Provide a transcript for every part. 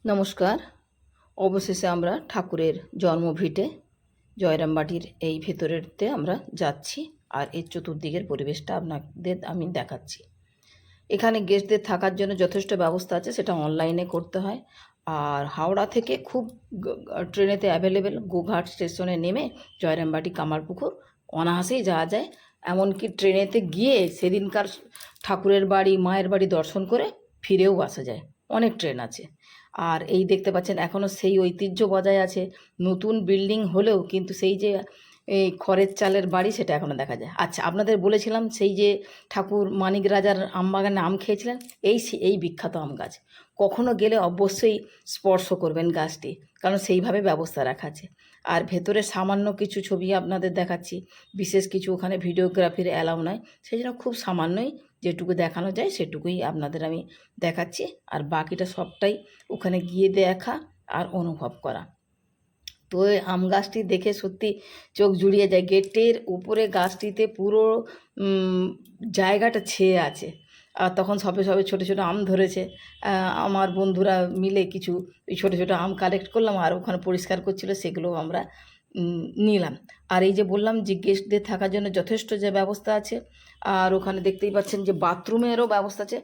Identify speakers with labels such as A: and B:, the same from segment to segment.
A: নমস্কার। অবশেষে আমরা ঠাকুরের জন্মভিটে জয়রামবাটির এই ভেতরেরতে আমরা যাচ্ছি, আর এর চতুর্দিকের পরিবেশটা আপনাদের আমি দেখাচ্ছি। এখানে গেস্টদের থাকার জন্য যথেষ্ট ব্যবস্থা আছে, সেটা অনলাইনে করতে হয়। আর হাওড়া থেকে খুব ট্রেনেতে অ্যাভেলেবেল, গোঘাট স্টেশনে নেমে জয়রামবাটি কামারপুকুর অনায়াসেই যাওয়া যায়। এমনকি ট্রেনেতে গিয়ে সেদিনকার ঠাকুরের বাড়ি, মায়ের বাড়ি দর্শন করে ফিরেও আসা যায়, অনেক ট্রেন আছে। আর এই দেখতে পাচ্ছেন এখনও সেই ঐতিহ্য বজায় আছে। নতুন বিল্ডিং হলেও কিন্তু সেই যে এই খড়ের চালের বাড়ি সেটা এখনও দেখা যায়। আচ্ছা, আপনাদের বলেছিলাম সেই যে ঠাকুর মানিক রাজার আম বাগানে আম খেয়েছিলেন, এই বিখ্যাত আম গাছ। কখনো গেলে অবশ্যই স্পর্শ করবেন গাছটি, কারণ সেইভাবে ব্যবস্থা রাখা আছে। আর ভেতরে সামান্য কিছু ছবি আপনাদের দেখাচ্ছি, বিশেষ কিছু ওখানে ভিডিওগ্রাফির অ্যালাউ নয়, সেই জন্য খুব সামান্যই যেটুকু দেখানো যায় সেটুকুই আপনাদের আমি দেখাচ্ছি। আর বাকিটা সবটাই ওখানে গিয়ে দেখা আর অনুভব করা। তো ওই আম গাছটি দেখে সত্যি চোখ জুড়িয়ে যায়। গেটের উপরে গাছটিতে পুরো জায়গাটা ছেয়ে আছে। আর তখন সবে সবে ছোটো ছোটো আম ধরেছে। আমার বন্ধুরা মিলে কিছু ওই ছোটো ছোটো আম কালেক্ট করলাম, আর ওখানে পরিষ্কার করছিল, সেগুলোও আমরা নিলাম। আর এই যে বললাম যে গেস্টদের থাকার জন্য যথেষ্ট যে ব্যবস্থা আছে, আর ওখানে দেখতেই পাচ্ছেন যে বাথরুমেরও ব্যবস্থা আছে।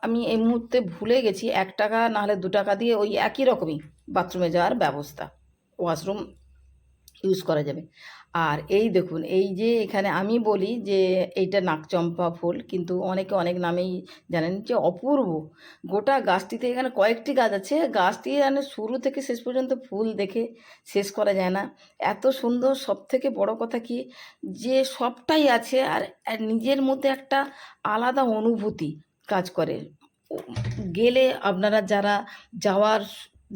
A: আমি এই মুহূর্তে ভুলে গেছি, 1 টাকা নাহলে 2 টাকা দিয়ে ওই একই রকমই বাথরুমে যাওয়ার ব্যবস্থা, ওয়াশরুম ইউজ করা যাবে। আর এই দেখুন, এই যে এখানে আমি বলি যে এইটা নাকচম্পা ফুল, কিন্তু অনেকে অনেক নামেই জানেন, যে অপূর্ব। গোটা গাছটিতে এখানে কয়েকটি গাছ আছে, গাছটি মানে শুরু থেকে শেষ পর্যন্ত ফুল দেখে শেষ করা যায় না, এত সুন্দর। সব থেকে বড় কথা কি, যে সবটাই আছে আর নিজের মধ্যে একটা আলাদা অনুভূতি কাজ করে। গেলে আপনারা যারা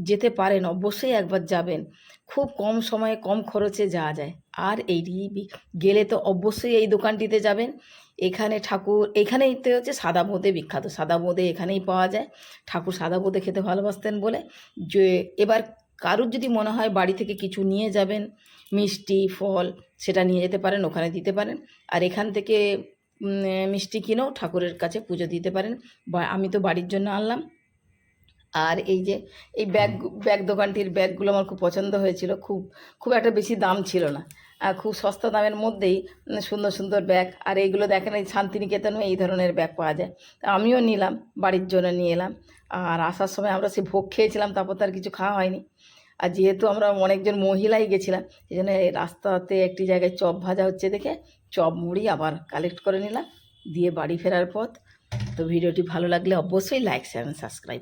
A: যেতে পারেন অবশ্যই একবার যাবেন। খুব কম সময়ে কম খরচে যাওয়া যায়। আর গেলে তো অবশ্যই এই দোকানটিতে যাবেন। এখানে ঠাকুর, এখানেইতে হচ্ছে সাদা বোঁদে বিখ্যাত, সাদা বোঁদে এখানেই পাওয়া যায়। ঠাকুর সাদা বোঁদে খেতে ভালোবাসতেন বলে। যে এবার কারুর যদি মনে হয় বাড়ি থেকে কিছু নিয়ে যাবেন, মিষ্টি ফল, সেটা নিয়ে যেতে পারেন, ওখানে দিতে পারেন। আর এখান থেকে মিষ্টি কিনেও ঠাকুরের কাছে পুজো দিতে পারেন। বা আমি তো বাড়ির জন্য আনলাম। আর এই যে এই ব্যাগ দোকানটির ব্যাগগুলো আমার খুব পছন্দ হয়েছিল, খুব একটা বেশি দাম ছিল না, খুব সস্তা দামের মধ্যেই সুন্দর সুন্দর ব্যাগ। আর এইগুলো দেখেন, এই শান্তিনিকেতনেও এই ধরনের ব্যাগ পাওয়া যায়। তা আমিও নিলাম, বাড়ির জন্য নিয়ে এলাম। আর আসার সময় আমরা সে ভোগ খেয়েছিলাম, তারপর তো আর কিছু খাওয়া হয়নি। আর যেহেতু আমরা অনেকজন মহিলাই গেছিলাম, সেই জন্য এই রাস্তাতে একটি জায়গায় চপ ভাজা হচ্ছে দেখে চপ মুড়ি আবার কালেক্ট করে নিলাম, দিয়ে বাড়ি ফেরার পথ। তো ভিডিওটি ভালো লাগলে অবশ্যই লাইক, শেয়ার, সাবস্ক্রাইব।